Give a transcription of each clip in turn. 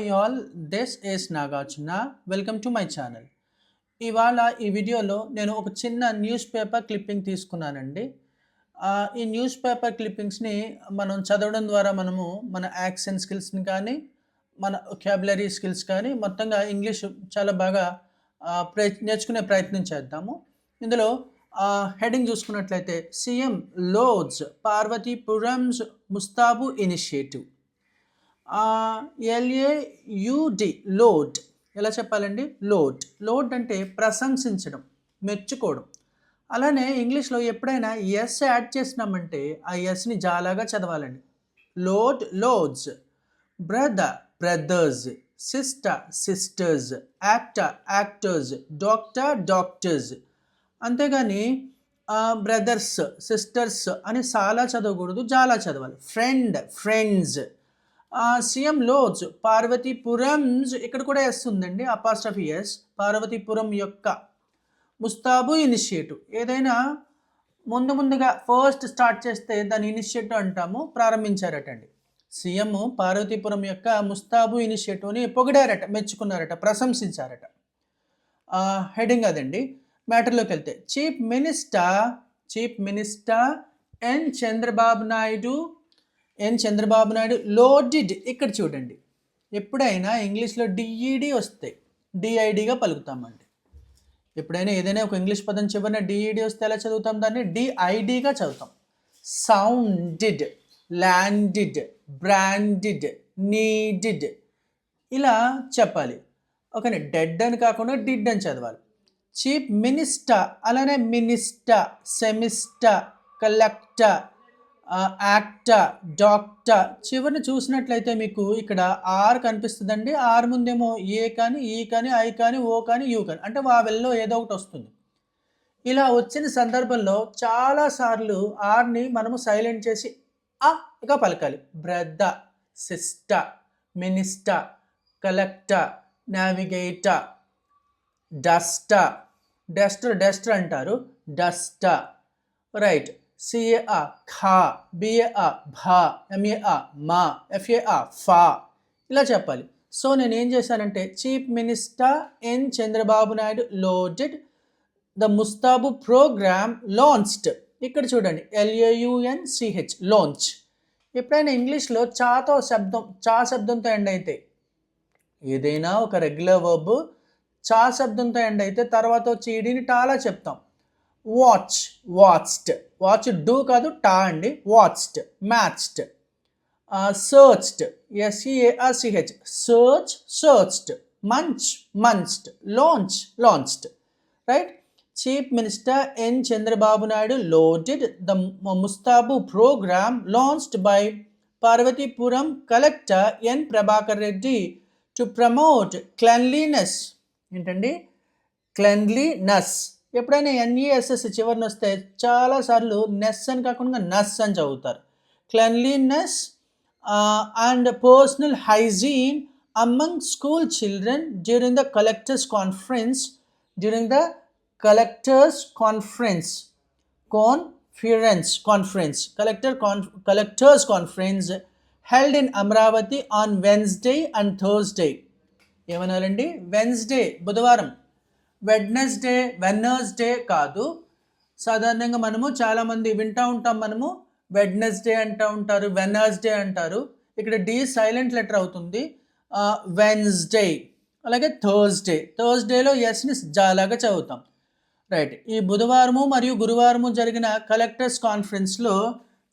Hi all, this is Nagarjuna. Welcome to my channel. ఇవాళ ఈ వీడియోలో నేను ఒక చిన్న న్యూస్ పేపర్ క్లిప్పింగ్ తీసుకున్నానండి. ఈ న్యూస్ పేపర్ క్లిప్పింగ్స్ని మనం చదవడం ద్వారా మనము మన యాక్సెంట్ స్కిల్స్ని కానీ, మన వొకాబులరీ స్కిల్స్ కానీ మొత్తంగా ఇంగ్లీష్ చాలా బాగా నేర్చుకునే ప్రయత్నం చేద్దాము. ఇందులో హెడింగ్ చూసుకున్నట్లయితే సీఎం లోడ్స్ పార్వతీపురంస్ ముస్తాబు ఇనిషియేటివ్. LAUD లోడ్ ఎలా చెప్పాలండి? లోడ్ అంటే ప్రశంసించడం, మెచ్చుకోవడం. అలానే ఇంగ్లీష్లో ఎప్పుడైనా ఎస్ యాడ్ చేసినామంటే ఆ ఎస్ని జాలాగా చదవాలండి. Loads, brothers, sisters, actors, doctors. అంతేగాని బ్రదర్స్, సిస్టర్స్ అని చాలా చదవకూడదు, జాలా చదవాలి. ఫ్రెండ్స్. సీఎం లోడ్స్ పార్వతీపురంస్, ఇక్కడ కూడా ఎస్ ఉందండి, అపాస్ట్రఫీ ఎస్. పార్వతీపురం యొక్క ముస్తాబు ఇనిషియేటివ్. ఏదైనా ముందుగా ఫస్ట్ స్టార్ట్ చేస్తే దాని ఇనిషియేటివ్ అంటాము, ప్రారంభించారటండి. సీఎం పార్వతీపురం యొక్క ముస్తాబు ఇనిషియేటివ్ని పొగిడారట, మెచ్చుకున్నారట, ప్రశంసించారట. హెడింగ్ అదండి. మ్యాటర్లోకి వెళ్తే chief minister N Chandrababu Naidu loaded. ఇక్కడ చూడండి, ఎప్పుడైనా ఇంగ్లీష్లో డిఈడి వస్తే డిఐడిగా పలుకుతామండి. ఎప్పుడైనా ఏదైనా ఒక ఇంగ్లీష్ పదం చివరిన డిఈడి వస్తే ఎలా చదువుతాం? దాన్ని డిఐడిగా చదువుతాం. సౌండెడ్, ల్యాండెడ్, బ్రాండెడ్, నీడెడ్ ఇలా చెప్పాలి. ఓకే, డెడ్ అని కాకుండా డిడ్ అని చదవాలి. చీఫ్ మినిస్టర్, అలానే minister, semester, collector, actor, doctor. చివరిని చూసినట్లయితే మీకు ఇక్కడ ఆర్ కనిపిస్తుందండి. ఆర్ ముందేమో ఏ కానీ, ఈ కానీ, ఐ కానీ, ఓ కానీ, యూ కానీ, అంటే వావెల్లో ఏదో ఒకటి వస్తుంది. ఇలా వచ్చిన సందర్భంలో చాలాసార్లు ఆర్ని మనము సైలెంట్ చేసి అగా పలకాలి. Brother, sister, minister, collector, navigator, Duster అంటారు, డస్టర్. రైట్. CAR ఖా, BAR భా, MAR మా, FAR ఫా ఇలా చెప్పాలి. సో నేను ఏం చేశానంటే chief minister N Chandrababu Naidu loaded the Mustabu programme launched. ఇక్కడ చూడండి, LAUNCH లాంచ్. ఎప్పుడైనా ఇంగ్లీష్లో చా శబ్దంతో ఎండ్ అయితే, ఏదైనా ఒక రెగ్యులర్ వర్బ్ చా శబ్దంతో ఎండ్ అయితే తర్వాత వచ్చి ఈడీని టాలా చెప్తాం. వాచ్ డూ కాదు, టా అండి. Watched, matched, searched, SEARCH searched, munched, launched. Right. Chief minister N Chandrababu Naidu loaded the Mustabu programme launched by Parvathipuram collector N Prabhakar Reddy to promote cleanliness. ఏంటండి? క్లెన్లీనెస్. ఎప్పుడైనా NESS చివరిని వస్తే చాలాసార్లు నెస్ అని కాకుండా నస్ అని చదువుతారు. Cleanliness and personal hygiene among school children during the collector's conference held in Amravati on Wednesday and Thursday. ఏమనాలండి? వెన్స్డే బుధవారం, వెడ్నెస్డే కాదు. సాధారణంగా మనము చాలామంది వింటూ ఉంటాం, మనము వెడ్నెస్డే అంటూ ఉంటారు, వెనస్డే అంటారు. ఇక్కడ డి సైలెంట్ లెటర్ అవుతుంది. వెన్స్డే. అలాగే థర్స్డేలో ఎస్ని జాలాగా చదువుతాం. రైట్. ఈ బుధవారము మరియు గురువారము జరిగిన కలెక్టర్స్ కాన్ఫరెన్స్లో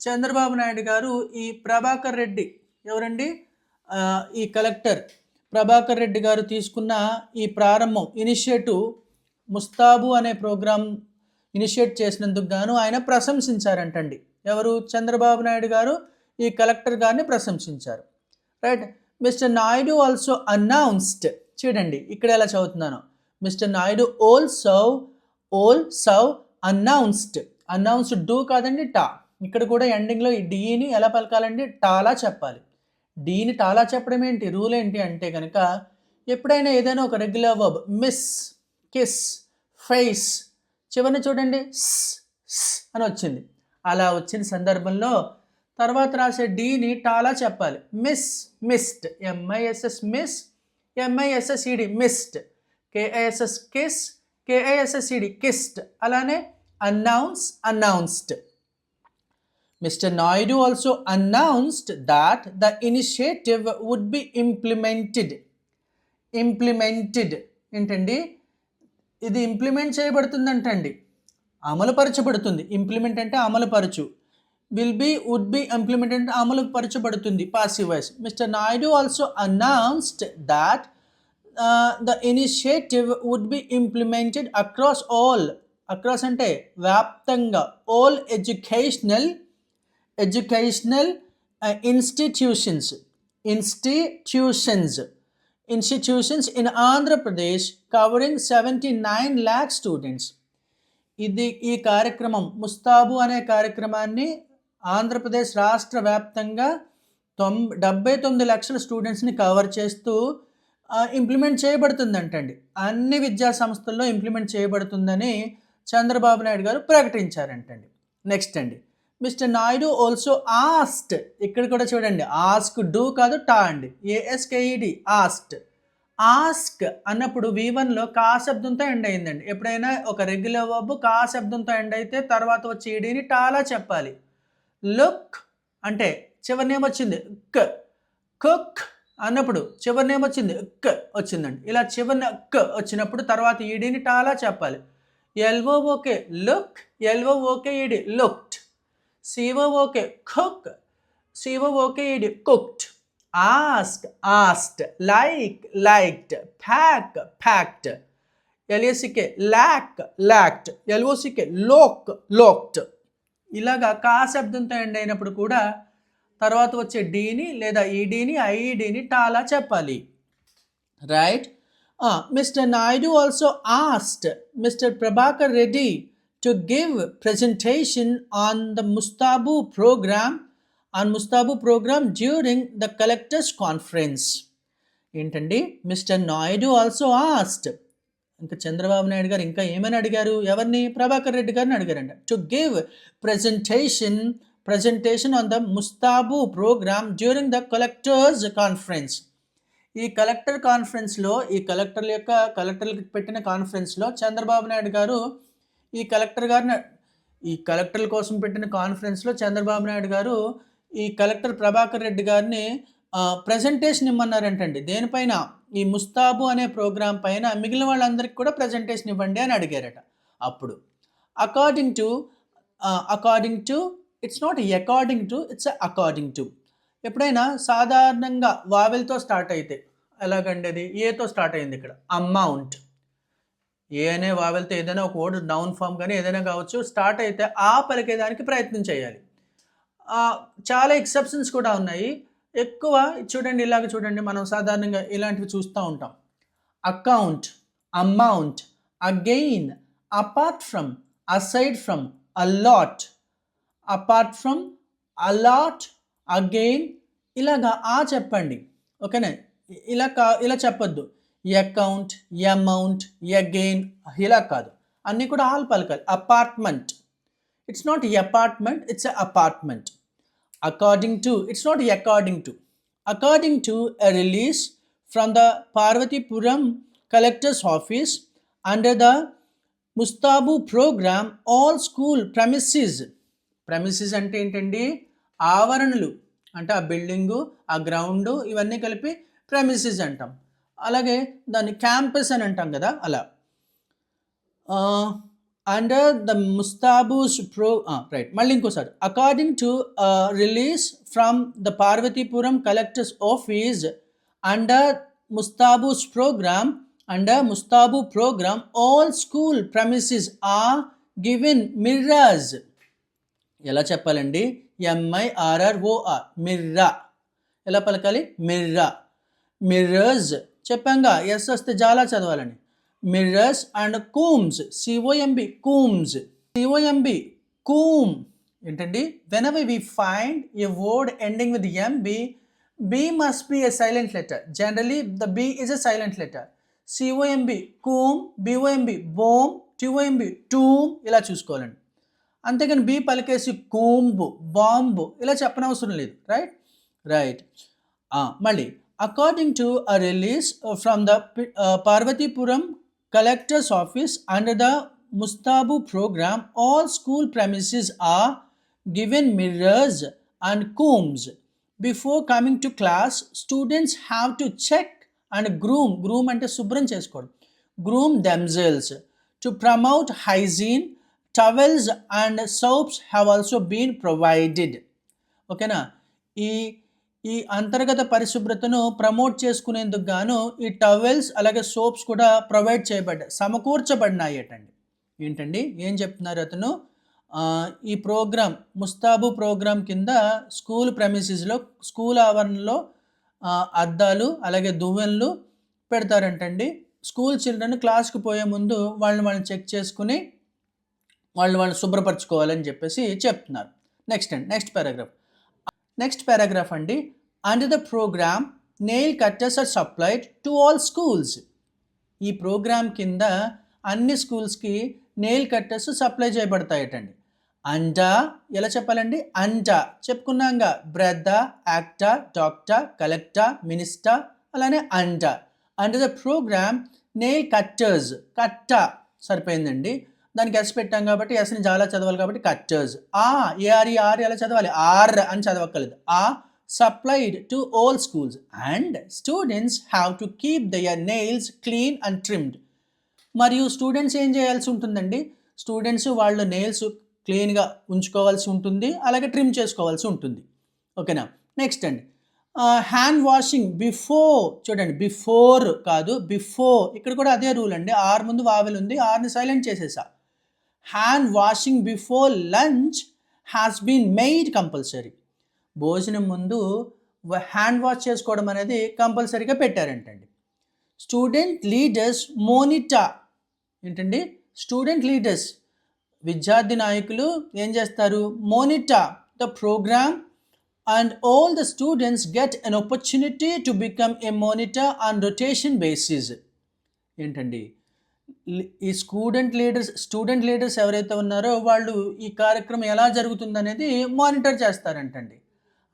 చంద్రబాబు నాయుడు గారు ఈ ప్రభాకర్ రెడ్డి, ఎవరండి? ఈ కలెక్టర్ ప్రభాకర్ రెడ్డి గారు తీసుకున్న ఈ ప్రారంభం ఇనిషియేటివ్ ముస్తాబు అనే ప్రోగ్రాం ఇనిషియేట్ చేసినందుకు గాను ఆయన ప్రశంసించారంటండి. ఎవరు? చంద్రబాబు నాయుడు గారు ఈ కలెక్టర్ గారిని ప్రశంసించారు. Right. Mister Naidu also announced. చూడండి ఇక్కడ ఎలా చదువుతున్నాను. Mister Naidu also announced do కాదండి, టా. ఇక్కడ కూడా ఎండింగ్లో ఈ డీని ఎలా పలకాలండి? టాలా చెప్పాలి. డీని టాలా చెప్పడం ఏంటి? రూల్ ఏంటి అంటే కనుక ఎప్పుడైనా ఏదైనా ఒక regular verb miss, kiss, face చివరిని చూడండి అని వచ్చింది. అలా వచ్చిన సందర్భంలో తర్వాత రాసే డీని టాలా చెప్పాలి. Miss, missed, MISS miss, MISSED missed, KISS kiss, KISSED kissed. అలానే announce, announced. Mr. Naidu also announced that the initiative would be implemented. Implemented ఏంటండి? ఇది ఇంప్లిమెంట్ చేయబడుతుందంటండి, అమలుపరచబడుతుంది. ఇంప్లిమెంట్ అంటే అమలుపరచు, will be, would be, implement అంటే అమలుపరచబడుతుంది, passive voice. Mister Naidu also announced that the initiative would be implemented across all. Across అంటే వ్యాప్తంగా, all educational institutions in Andhra Pradesh covering 79 lakh students. ఈ కార్యక్రమం ముస్తాబు అనే కార్యక్రమాన్ని ఆంధ్రప్రదేశ్ రాష్ట్ర వ్యాప్తంగా 79 లక్షల స్టూడెంట్స్ని కవర్ చేస్తూ ఇంప్లిమెంట్ చేయబడుతుందంటండి. అన్ని విద్యా సంస్థల్లో ఇంప్లిమెంట్ చేయబడుతుందని చంద్రబాబు నాయుడు గారు ప్రకటించారంటండి. నెక్స్ట్ అండి, మిస్టర్ నాయుడు ఆల్సో ఆస్క్డ్. ఇక్కడ కూడా చూడండి, ఆస్క్ డూ కాదు, టా అండి, ASKED ఆస్క్డ్. ఆస్క్ అన్నప్పుడు V1లో కా శబ్దంతో ఎండ్ అయిందండి. ఎప్పుడైనా ఒక రెగ్యులర్ వర్బ్ కా శబ్దంతో ఎండ్ అయితే తర్వాత వచ్చి ఈడీని టాలా చెప్పాలి. లుక్ అంటే చివరినేమొచ్చింది క్, కుక్ అన్నప్పుడు చివరినేమొచ్చింది క్ వచ్చిందండి. ఇలా చివరిన క్ వచ్చినప్పుడు తర్వాత ఈడీని టాలా చెప్పాలి. LOOK look, LOOKED looked. COOK cook, COOKED cooked. Ask, asked. Like, liked. Pack, packed. LACK lack, lacked. LOCK lock, locked. ఇలాగా కా శబ్దంతో ఎండ్ అయినప్పుడు కూడా తర్వాత వచ్చే డీని లేదా ఈడీని, ఐఈడీని టాలా చెప్పాలి. Right. Mister Naidu also asked mister Prabhakar Reddy to give presentation on the Mustabu program during the collectors conference. ఏంటండి, మిస్టర్ నాయుడు ఆల్సో ఆస్క్డ్, ఇంకా చంద్రబాబు నాయుడు గారు ఇంకా ఏమని అడిగారు, ఎవరిని? ప్రభాకర్ రెడ్డి గారిని అడిగారంట. To give presentation on the Mustabu program during the collectors conference. ఈ కలెక్టర్ కాన్ఫరెన్స్లో, ఈ కలెక్టర్లకు పెట్టిన కాన్ఫరెన్స్లో చంద్రబాబు నాయుడు గారు ఈ కలెక్టర్ల కోసం పెట్టిన కాన్ఫరెన్స్లో చంద్రబాబు నాయుడు గారు ఈ కలెక్టర్ ప్రభాకర్ రెడ్డి గారిని ప్రజెంటేషన్ ఇమ్మన్నారంటండి. దేనిపైన? ఈ ముస్తాబు అనే ప్రోగ్రాం పైన మిగిలిన వాళ్ళందరికీ కూడా ప్రజెంటేషన్ ఇవ్వండి అని అడిగారట. అప్పుడు according to it's not according to, it's according to. ఎప్పుడైనా సాధారణంగా వావెల్తో స్టార్ట్ అయితే ఎలాగండి, అది ఏతో స్టార్ట్ అయింది. ఇక్కడ అమౌంట్, ఏ అనే వావెల్తో ఏదైనా ఒక వర్డ్ నౌన్ ఫామ్ కానీ ఏదైనా కావచ్చు, స్టార్ట్ అయితే ఆ పలికేదానికి ప్రయత్నం చేయాలి. చాలా ఎక్సెప్షన్స్ కూడా ఉన్నాయి. ఎక్కువ చూడండి, ఇలాగ చూడండి, మనం సాధారణంగా ఇలాంటివి చూస్తూ ఉంటాం. Account, amount, again, apart from, aside from, a lot, apart from, a lot, again, ఇలాగా చెప్పండి. ఓకేనా? ఇలా చెప్పొద్దు. అకౌంట్, అమౌంట్, అగెయిన్ ఇలా కాదు, అన్నీ కూడా ఆల్ పలకాలి. Apartment, it's not apartment, it's apartment. According to, it's not according to. According to a release from the Parvatipuram collector's office under the Mustabu program, all school premises అంటే ఏంటండి? ఆవరణలు అంటే ఆ building, ఆ గ్రౌండు, ఇవన్నీ కలిపి premises అంటాం. అలాగే దాన్ని క్యాంపస్ అని అంటాం కదా, అలా. అండర్ ద ముస్తాబూస్ రైట్, మళ్ళీ ఇంకోసారి. According to release from the Parvathipuram collector's office under ముస్తాబూస్ programme all school premises are given mirrors. ఎలా చెప్పాలండి? MIRROR, మిర్రా. ఎలా పలకాలి? మిర్రా. మిర్రర్స్ చెప్పాంగా, ఎస్ వస్తే చాలా చదవాలని. Mirrors and కూమ్స్, COMB కూమ్స్, COMB Coombs ఏంటండి? whenever we find a word ending with MB, B must be a silent letter. Generally the B is a silent letter. COMB Coombs, BOMB బోమ్, TOMB tomb ఇలా చూసుకోవాలండి. అంతేగాని B పలికేసి కూంబు bomb ఇలా చెప్పనవసరం లేదు. Right. మళ్ళీ according to a release from the Parvathipuram collector's office under the Mustabu programme all school premises are given mirrors and combs. Before coming to class students have to check and groom అంటే శుభ్రం చేసుకోవడం, groom themselves to promote hygiene. Towels and soaps have also been provided. ఓకేనా. ఈ అంతర్గత పరిశుభ్రతను promote చేసుకునేందుకు గాను ఈ టవెల్స్ అలాగే సోప్స్ కూడా ప్రొవైడ్ చేయబడ్డాయి, సమకూర్చబడినాయటండి. ఏంటండి ఏం చెప్తున్నారు అతను? ఈ ప్రోగ్రామ్ ముస్తాబు ప్రోగ్రామ్ కింద స్కూల్ ప్రెమిసెస్లో స్కూల్ ఆవరణలో అద్దాలు అలాగే దువ్వెనలు పెడతారంటండి. స్కూల్ చిల్డ్రన్ క్లాస్కి పోయే ముందు వాళ్ళని చెక్ చేసుకుని వాళ్ళు శుభ్రపరచుకోవాలని చెప్పేసి చెప్తున్నారు. నెక్స్ట్ పారాగ్రాఫ్ అండి. Under the program nail cutters are supplied to all schools. ఈ ప్రోగ్రామ్ కింద అన్ని స్కూల్స్కి నెయిల్ కట్టర్స్ సప్లై చేయబడతాయటండి. అండా ఎలా చెప్పాలండి? అండా చెప్పుకున్నాగా, brother, actor, doctor, collector, minister, అలానే under. Under the program nail cutters, కట్ట సరిపోయిందండి, దానికి ఎస్ పెట్టాం కాబట్టి ఎస్ని చాలా చదవాలి కాబట్టి కట్టర్స్. ఏఆర్ఈ ఆర్ ఎలా చదవాలి? ఆర్ అని చదవక్కర్లేదు. Supplied to all schools and students have to keep their nails clean and trimmed. మరియు స్టూడెంట్స్ ఏం చేయాల్సి ఉంటుందండి? స్టూడెంట్స్ వాళ్ళ నెయిల్స్ క్లీన్గా ఉంచుకోవాల్సి ఉంటుంది, అలాగే ట్రిమ్ చేసుకోవాల్సి ఉంటుంది. ఓకేనా. నెక్స్ట్ అండి, హ్యాండ్ వాషింగ్ బిఫోర్. చూడండి, బిఫోర్ కాదు, బిఫోర్. ఇక్కడ కూడా అదే రూల్ అండి. ఆర్ ముందు వావెల్ ఉంది, ఆర్ని సైలెంట్ చేసేసా. Hand washing before lunch has been made compulsory. భోజనం ముందు హ్యాండ్ వాష్ చేసుకోవడం అనేది కంపల్సరీగా పెట్టారంటండి. Student leaders monitor. ఏంటండి? స్టూడెంట్ లీడర్స్, విద్యార్థి నాయకులు ఏం చేస్తారు? Monitor the programme and all the students get an opportunity to become a monitor on rotation basis. ఏంటండి? ఈ స్టూడెంట్ లీడర్స్ ఎవరైతే ఉన్నారో వాళ్ళు ఈ కార్యక్రమం ఎలా జరుగుతుందనేది మానిటర్ చేస్తారంటండి.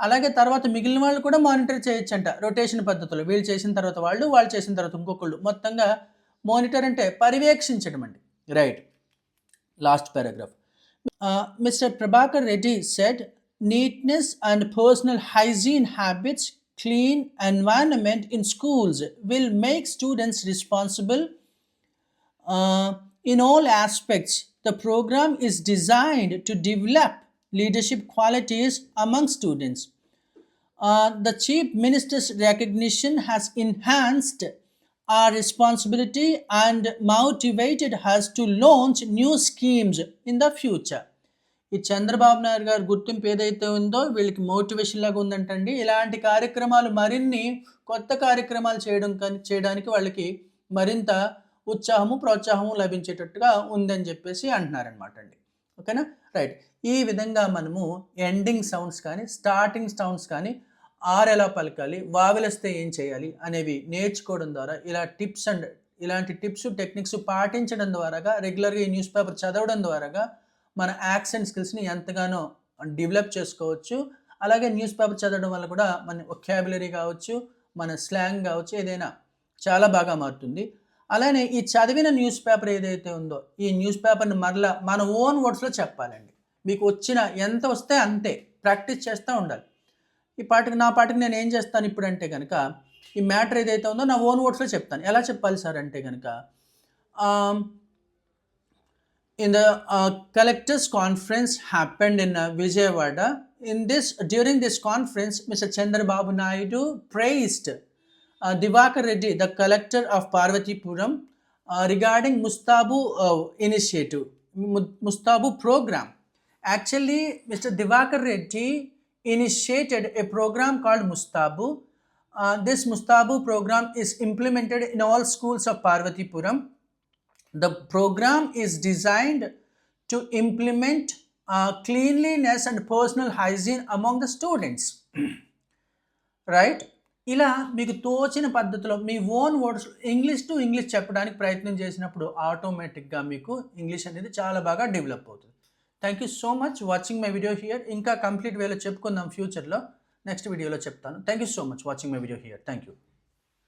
అలాగే తర్వాత మిగిలిన వాళ్ళు కూడా మానిటర్ చేయొచ్చంట రొటేషన్ పద్ధతిలో. వీళ్ళు చేసిన తర్వాత వాళ్ళు చేసిన తర్వాత ఇంకొకళ్ళు, మొత్తంగా మానిటర్ అంటే పర్యవేక్షించడం అండి. Right. Last paragraph. Mister Prabhakar Reddy said neatness and personal hygiene habits, clean environment in schools will make students responsible in all aspects. The program is designed to develop leadership qualities among students. The Chief Minister's recognition has enhanced our responsibility and motivated us to launch new schemes in the future. ఈ చంద్రబాబు నాయుడు గారు గుర్తింపు ఏదైతే ఉందో వీళ్ళకి motivation లాగా ఉందంటండి. ఇలాంటి కార్యక్రమాలు మరిన్ని కొత్త కార్యక్రమాలు చేయడానికి వాళ్ళకి మరింత ఉత్సాహము ప్రోత్సాహము లభించేటట్టుగా ఉందని చెప్పేసి అంటున్నారనమాట అండి. ఓకేనా. రైట్. ఈ విధంగా మనము ఎండింగ్ సౌండ్స్ కానీ స్టార్టింగ్ సౌండ్స్ కానీ ఆర్ ఎలా పలకాలి, వావెలొస్తే ఏం చేయాలి అనేవి నేర్చుకోవడం ద్వారా ఇలాంటి టిప్స్ టెక్నిక్స్ పాటించడం ద్వారాగా రెగ్యులర్గా ఈ న్యూస్ పేపర్ చదవడం ద్వారాగా మన యాక్సెంట్ స్కిల్స్ని ఎంతగానో డెవలప్ చేసుకోవచ్చు. అలాగే న్యూస్ పేపర్ చదవడం వల్ల కూడా మన వొకాబులరీ కావచ్చు, మన స్లాంగ్ కావచ్చు, ఏదైనా చాలా బాగా మారుతుంది. అలానే ఈ చదివిన న్యూస్ పేపర్ ఏదైతే ఉందో ఈ న్యూస్ పేపర్ని మరలా మన ఓన్ వర్డ్స్లో చెప్పాలండి. మీకు వచ్చిన ఎంత వస్తే అంతే ప్రాక్టీస్ చేస్తూ ఉండాలి. నా పాటికి నేను ఏం చేస్తాను ఇప్పుడు అంటే కనుక ఈ మ్యాటర్ ఏదైతే ఉందో నా ఓన్ వర్డ్స్లో చెప్తాను. ఎలా చెప్పాలి సార్ అంటే కనుక, in the collectors conference happened in Vijayawada. During this conference, Mr. Chandrababu Naidu praised Divakar Reddy, the collector of Parvatipuram, regarding Mustabu initiative, Mustabu program. Actually, Mr. Divakar Reddy initiated a program called Mustabu. This Mustabu program is implemented in all schools of Parvatipuram. The program is designed to implement cleanliness and personal hygiene among the students. Right? ఇలా మీకు తోచిన పద్ధతిలో మీ own words English to English చెప్పడానికి ప్రయత్నం చేసినప్పుడు ఆటోమేటిక్గా మీకు ఇంగ్లీష్ అనేది చాలా బాగా డెవలప్ అవుతుంది. Thank you so much watching my video here. ఇంకా కంప్లీట్ వేలో చెప్పుకుందాం ఫ్యూచర్లో. నెక్స్ట్ వీడియోలో చెప్తాను. Thank you so much watching my video here. Thank you.